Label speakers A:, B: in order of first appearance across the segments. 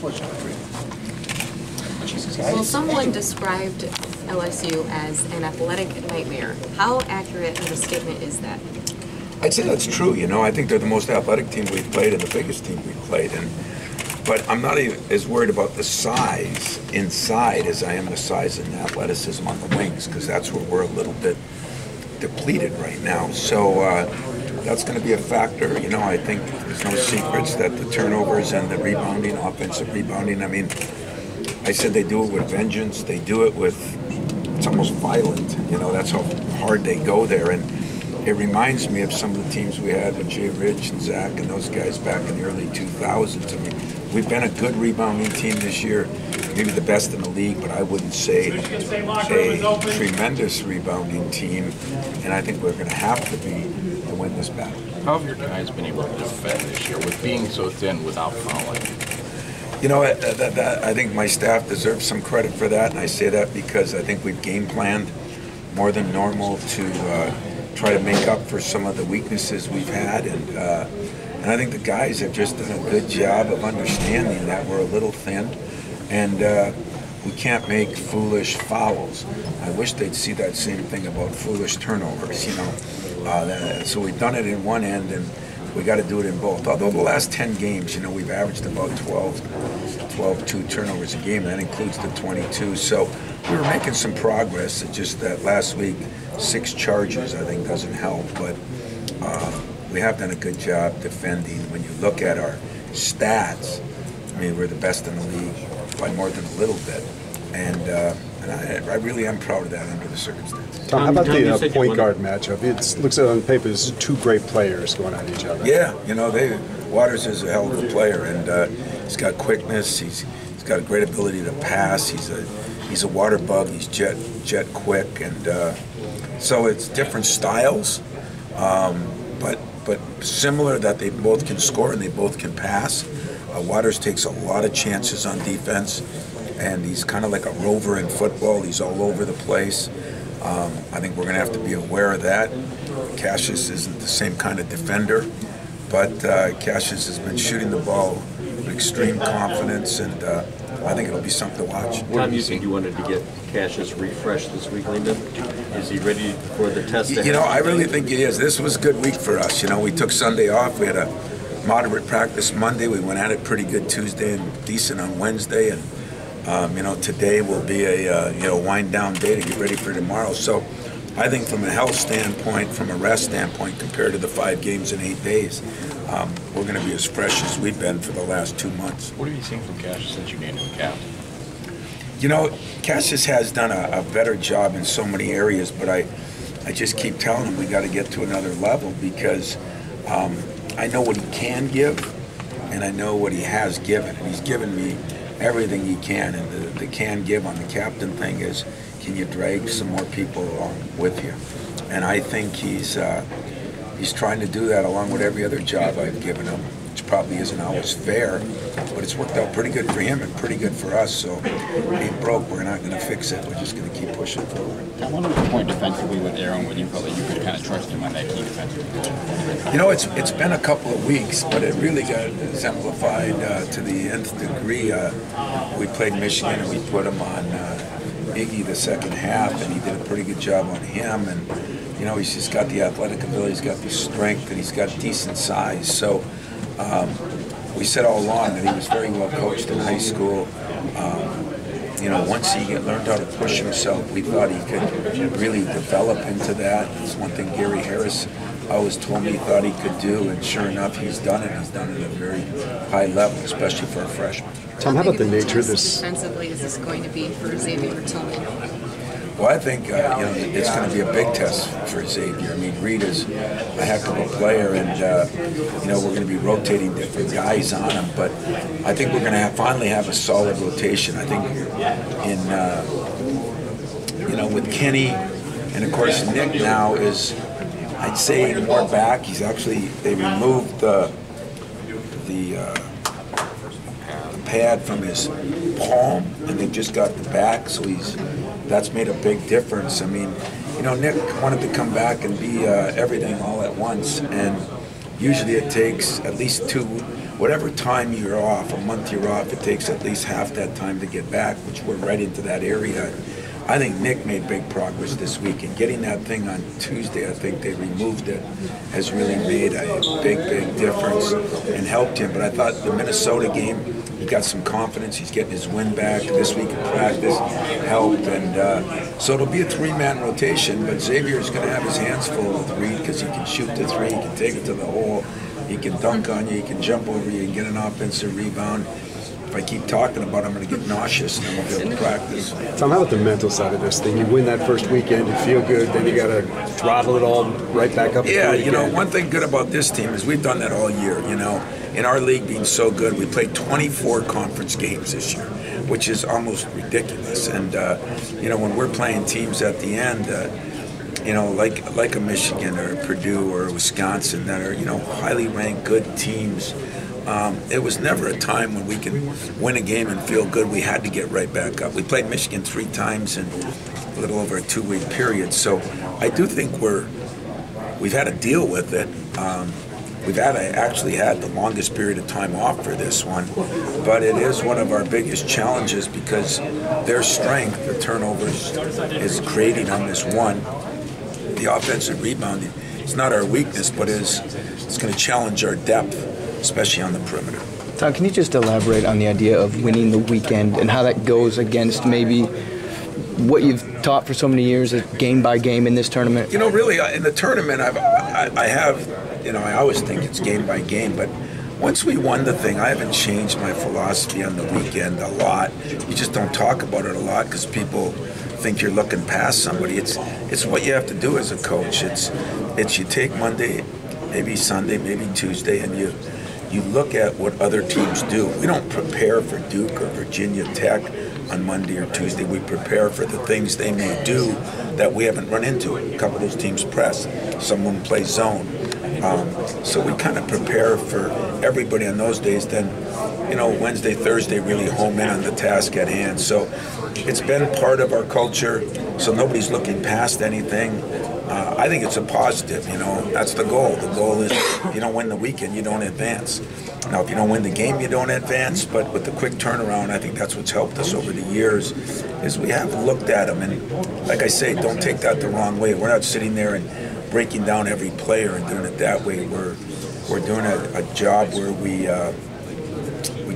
A: Well, someone described LSU as an athletic nightmare. How accurate of a statement is that?
B: I'd say that's true. You know, I think they're the most athletic team we've played and the biggest team we've played. But I'm not even as worried about the size inside as I am the size and athleticism on the wings, because that's where we're a little bit depleted right now. So that's going to be a factor. You know, I think there's no secrets that the turnovers and the rebounding, offensive rebounding, I mean, I said they do it with vengeance. They do it with, it's almost violent. You know, that's how hard they go there. And it reminds me of some of the teams we had with Jay Rich and Zach and those guys back in the early 2000s. I mean, we've been a good rebounding team this year, maybe the best in the league, but I wouldn't say a tremendous rebounding team. And I think we're going to have to be to win this battle.
C: How have your guys been able to defend this year with being so thin without fouling?
B: You know, I think my staff deserves some credit for that, and I say that because I think we've game planned more than normal to try to make up for some of the weaknesses we've had, and I think the guys have just done a good job of understanding that we're a little thin, and we can't make foolish fouls. I wish they'd see that same thing about foolish turnovers, you know. So we've done it in one end, and we got to do it in both. Although the last 10 games, you know, we've averaged about 12 turnovers a game, and that includes the 22. So we were making some progress. It's just that last week, 6 charges, I think, doesn't help. But we have done a good job defending. When you look at our stats, I mean, we're the best in the league by more than a little bit. And I really am proud of that under the circumstances.
D: Tom, how about the point guard matchup? It looks on paper as 2 great players going at each other.
B: Yeah, you know, Waters is a hell of a player, and he's got quickness. He's got a great ability to pass. He's a water bug. He's jet quick, and so it's different styles, but similar that they both can score and they both can pass. Waters takes a lot of chances on defense, and he's kind of like a rover in football. He's all over the place. I think we're going to have to be aware of that. Cassius isn't the same kind of defender, but Cassius has been shooting the ball with extreme confidence, and I think it'll be something to watch.
E: Tom, you said you wanted to get Cassius refreshed this week, Linda. Is he ready for the test?
B: You know, I really think he is. This was a good week for us. You know, we took Sunday off. We had a moderate practice Monday. We went at it pretty good Tuesday and decent on Wednesday, and you know, today will be a wind down day to get ready for tomorrow. So I think from a health standpoint, from a rest standpoint, compared to the 5 games in 8 days, we're going to be as fresh as we've been for the last 2 months.
C: What have you seen from Cassius since you named him captain?
B: You know, Cassius has done a better job in so many areas, but I just keep telling him we got to get to another level, because I know what he can give, and I know what he has given, and he's given me everything he can. And the can give on the captain thing is, can you drag some more people along with you? And I think he's trying to do that along with every other job I've given him, which probably isn't always fair, but it's worked out pretty good for him and pretty good for us. So being broke, we're not going to fix it. We're just going to keep pushing forward.
F: I wonder what point defensively with Aaron, when you felt like you could kind of trust him on that key defensive position.
B: You know, it's been a couple of weeks, but it really got exemplified to the nth degree. We played Michigan and we put him on Iggy the second half, and he did a pretty good job on him. And you know, he's just got the athletic ability, he's got the strength, and he's got decent size. So we said all along that he was very well coached in high school. You know, once he learned how to push himself, we thought he could really develop into that. It's one thing Gary Harris always told me he thought he could do, and sure enough, he's done it. He's done it at a very high level, especially for a freshman.
D: Tom, how about the nature of this?
A: Defensively, is this going to be for Xavier Tillman?
B: Well, I think you know, it's going to be a big test for Xavier. I mean, Reed is a heck of a player, and you know, we're going to be rotating different guys on him. But I think we're going to finally have a solid rotation. I think in you know, with Kenny, and of course Nick now is, I'd say, more back. He's actually, they removed the pad from his palm, and they just got the back, so that's made a big difference. I mean, you know, Nick wanted to come back and be everything all at once, and usually it takes at least 2 whatever time you're off, a month you're off, it takes at least half that time to get back, which we're right into that area. I think Nick made big progress this week, and getting that thing on Tuesday, I think they removed it, has really made a big difference and helped him. But I thought the Minnesota game, he got some confidence. He's getting his win back. This week in practice helped, and so it'll be a three-man rotation. But Xavier's going to have his hands full with Reed because he can shoot the three, he can take it to the hole, he can dunk on you, he can jump over you, and get an offensive rebound. If I keep talking about it, I'm going to get nauseous and I won't be able to practice.
D: Tom, how about the mental side of this thing? You win that first weekend, you feel good, then you got to throttle it all right back up.
B: Yeah, you know, one thing good about this team is we've done that all year, you know. In our league being so good, we played 24 conference games this year, which is almost ridiculous. And, you know, when we're playing teams at the end, you know, like a Michigan or a Purdue or a Wisconsin that are, you know, highly ranked good teams, it was never a time when we can win a game and feel good. We had to get right back up. We played Michigan 3 times in a little over a 2-week period. So I do think we've had to deal with it. We've actually had the longest period of time off for this one, but it is one of our biggest challenges because their strength, the turnovers, is creating on this one. The offensive rebounding, it's not our weakness, but it's going to challenge our depth, especially on the perimeter.
G: Tom, can you just elaborate on the idea of winning the weekend and how that goes against maybe what you've taught for so many years, game by game in this tournament?
B: You know, really, in the tournament, I have, you know, I always think it's game by game, but once we won the thing, I haven't changed my philosophy on the weekend a lot. You just don't talk about it a lot because people think you're looking past somebody. It's what you have to do as a coach. It's you take Monday, maybe Sunday, maybe Tuesday, and you look at what other teams do. We don't prepare for Duke or Virginia Tech on Monday or Tuesday. We prepare for the things they may do that we haven't run into. A couple of those teams press. Someone plays zone. So we kind of prepare for everybody on those days. Then, you know, Wednesday, Thursday really home in on the task at hand. So it's been part of our culture. So nobody's looking past anything. I think it's a positive, you know, that's the goal. The goal is if you don't win the weekend, you don't advance. Now, if you don't win the game, you don't advance, but with the quick turnaround, I think that's what's helped us over the years, is we have looked at them, and like I say, don't take that the wrong way. We're not sitting there and breaking down every player and doing it that way. We're doing a job where we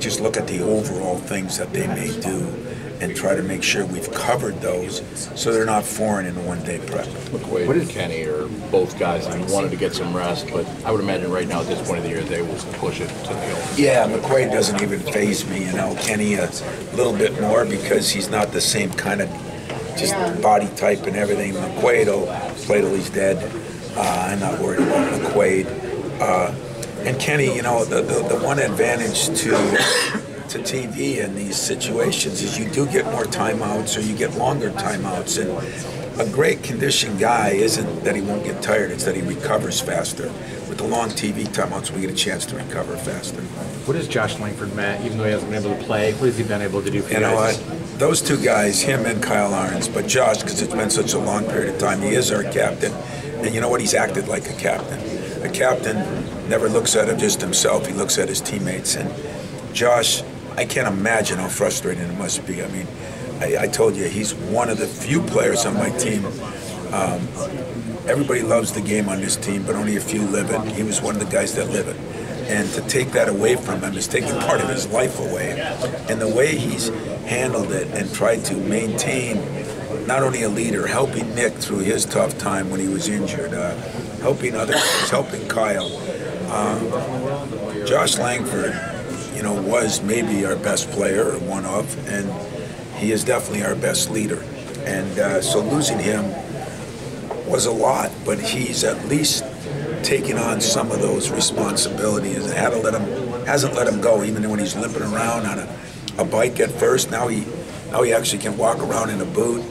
B: just look at the overall things that they may do and try to make sure we've covered those so they're not foreign in a one-day prep.
C: McQuaid and Kenny are both guys that wanted to get some rest, but I would imagine right now at this point of the year they will push it to the open.
B: Yeah, McQuaid doesn't even faze me, you know. Kenny a little bit more because he's not the same kind of just body type and everything. McQuaid will play till he's dead. I'm not worried about McQuaid. And Kenny, you know, the one advantage to TV in these situations is you do get more timeouts or you get longer timeouts. And a great conditioned guy isn't that he won't get tired, it's that he recovers faster. With the long TV timeouts, we get a chance to recover faster.
H: What has Josh Langford meant, even though he hasn't been able to play? What has he been able to do for you
B: guys?
H: know
B: what? Those two guys, him and Kyle Ahrens, but Josh, because it's been such a long period of time, he is our captain. And you know what? He's acted like a captain. A captain never looks at just himself, he looks at his teammates. And Josh, I can't imagine how frustrating it must be. I mean, I told you, he's one of the few players on my team. Everybody loves the game on this team, but only a few live it. He was one of the guys that live it. And to take that away from him is taking part of his life away. And the way he's handled it and tried to maintain not only a leader, helping Nick through his tough time when he was injured, helping others, helping Kyle. Josh Langford, you know, was maybe our best player, or one of, and he is definitely our best leader. And so losing him was a lot, but he's at least taking on some of those responsibilities and hasn't let him go, even when he's limping around on a bike at first. Now he actually can walk around in a boot.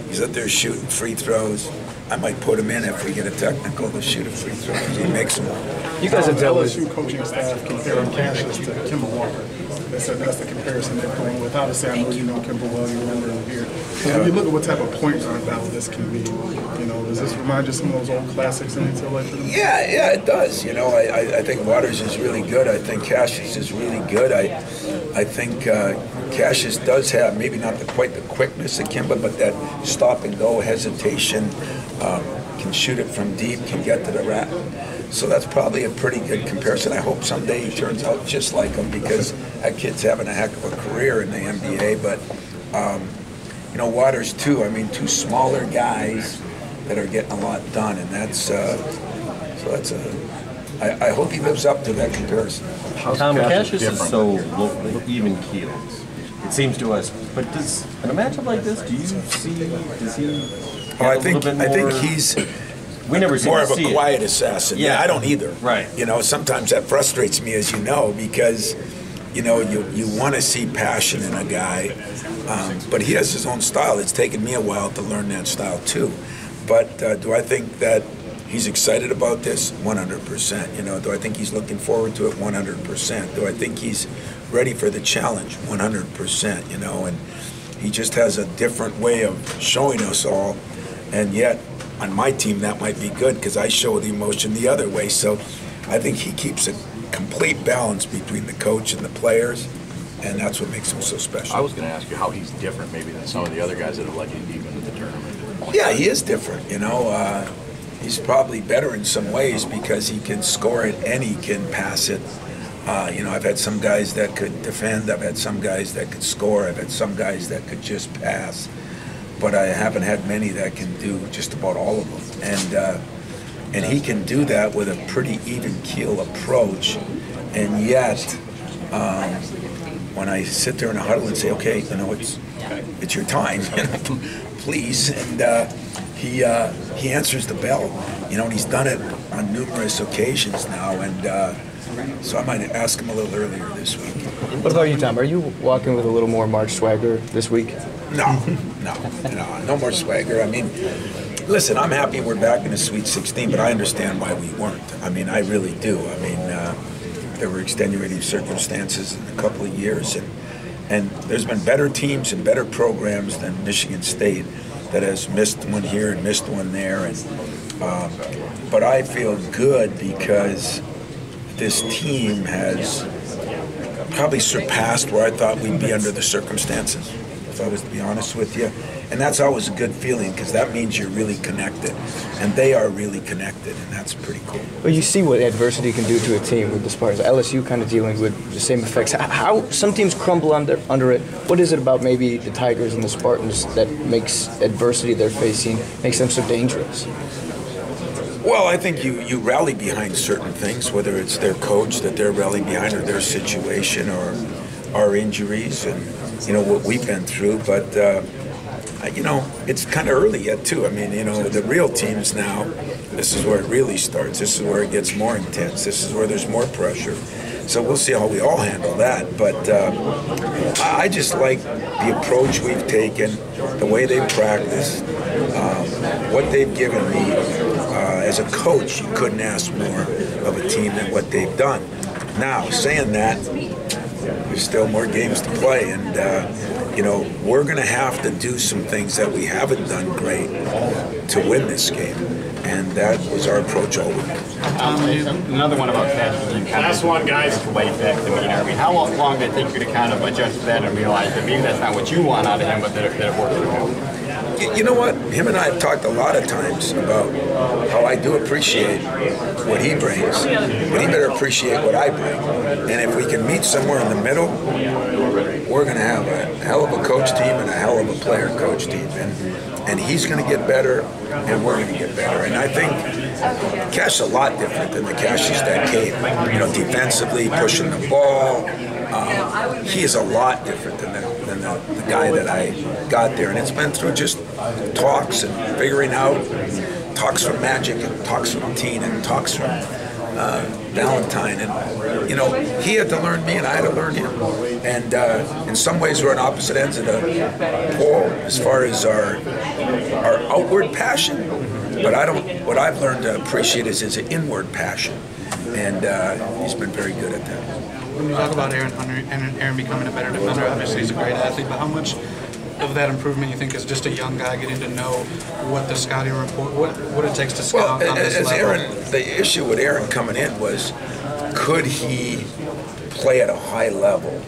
B: He's out there shooting free throws. I might put him in if we get a technical to shoot a free throw. He makes them.
H: You guys have dealt with
I: LSU coaching staff comparing Cassius to Kemba Walker. They said that's the comparison they're going with. Obviously, I know you know Kimber well, you remember him here. So when you look at what type of point guard battle this can be, you know, does this remind you of some of those old classics in NCAA?
B: Yeah, it does. You know, I think Waters is really good. I think Cassius is really good. I think Cassius does have maybe not quite the quickness of Kimba, but that stop and go hesitation, can shoot it from deep, can get to the rack. So that's probably a pretty good comparison. I hope someday he turns out just like him, because that kid's having a heck of a career in the NBA. But, you know, Waters too. I mean, two smaller guys that are getting a lot done, and that's I hope he lives up to that comparison.
E: Tom, Cassius is so even keeled, it seems to us. But in a matchup like this, do you see? Does he?
B: I think he's.
E: We never
B: more of a quiet assassin. Yeah, I don't either.
E: Right.
B: You know, sometimes that frustrates me, as you know, because, you know, you want to see passion in a guy, but he has his own style. It's taken me a while to learn that style too. But do I think that he's excited about this? 100%. You know, do I think he's looking forward to it? 100%. Do I think he's ready for the challenge? 100%. You know, and he just has a different way of showing us all, and yet, on my team, that might be good because I show the emotion the other way. So I think he keeps a complete balance between the coach and the players, and that's what makes him so special.
C: I was going to ask you how he's different maybe than some of the other guys that have led you deep into the tournament.
B: Yeah, he is different, you know. He's probably better in some ways because he can score it and he can pass it. You know, I've had some guys that could defend. I've had some guys that could score. I've had some guys that could just pass. But I haven't had many that can do just about all of them. And he can do that with a pretty even keel approach. And yet, when I sit there in a huddle and say, okay, you know, it's your time, you know, please, and he answers the bell, you know, and he's done it on numerous occasions now, and so I might ask him a little earlier this week.
G: What about you, Tom? Are you walking with a little more March swagger this week?
B: No more swagger. I mean, listen, I'm happy we're back in the Sweet 16, but I understand why we weren't. I mean, I really do. I mean, there were extenuating circumstances in a couple of years, and there's been better teams and better programs than Michigan State that has missed one here and missed one there. And but I feel good because this team has probably surpassed where I thought we'd be under the circumstances, if I was to be honest with you. And that's always a good feeling because that means you're really connected. And they are really connected, and that's pretty cool.
G: Well, you see what adversity can do to a team with the Spartans. LSU kind of dealing with the same effects. How some teams crumble under it. What is it about maybe the Tigers and the Spartans that makes adversity they're facing, makes them so dangerous?
B: Well, I think you rally behind certain things, whether it's their coach that they're rallying behind or their situation or our injuries and, you know, what we've been through. But, you know, it's kind of early yet, too. I mean, you know, the real teams now, this is where it really starts. This is where it gets more intense. This is where there's more pressure. So we'll see how we all handle that. But I just like the approach we've taken, the way they've practiced, what they've given me. As a coach, you couldn't ask more of a team than what they've done. Now, saying that, there's still more games to play, and you know, we're going to have to do some things that we haven't done great to win this game, and that was our approach all week.
F: Another one about Cassius. Last one, guys. Laid back demeanor. I mean, how long did it take you to kind of adjust to that and realize that maybe that's not what you want out of him, but that it works for him?
B: You know what? Him and I have talked a lot of times about how I do appreciate what he brings, but he better appreciate what I bring. And if we can meet somewhere in the middle, we're going to have a hell of a coach team and a hell of a player coach team. And he's going to get better, and we're going to get better. And I think Cash is a lot different than the Cassius that came. You know, defensively, pushing the ball. He is a lot different than the guy that I got there. And it's been through just talks and figuring out, talks from Magic and talks from Teen and talks from Valentine. And, you know, he had to learn me and I had to learn him. And in some ways we're on opposite ends of the pole as far as our outward passion. But what I've learned to appreciate is his inward passion. And he's been very good at that.
J: when you talk about Aaron Hunter and Aaron becoming a better defender, obviously he's a great athlete, but how much of that improvement you think is just a young guy getting to know what the scouting report, what it takes to scout on this level?
B: Aaron, the issue with Aaron coming in was, could he play at a high level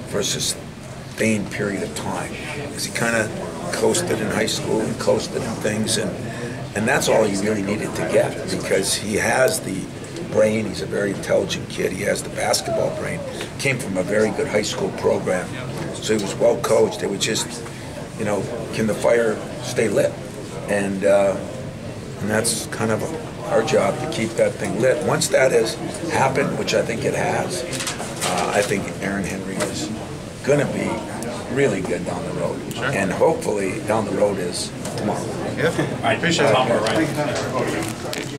B: for a sustained period of time? Because he kind of coasted in high school and coasted in things, and that's all he really needed to get, because he has the brain, he's a very intelligent kid, he has the basketball brain, came from a very good high school program, so he was well coached. They would just, you know, can the fire stay lit? And that's kind of our job, to keep that thing lit. Once that has happened, which I think it has, I think Aaron Henry is going to be really good down the road. Sure. And hopefully down the road is tomorrow.
J: Yeah, I appreciate it.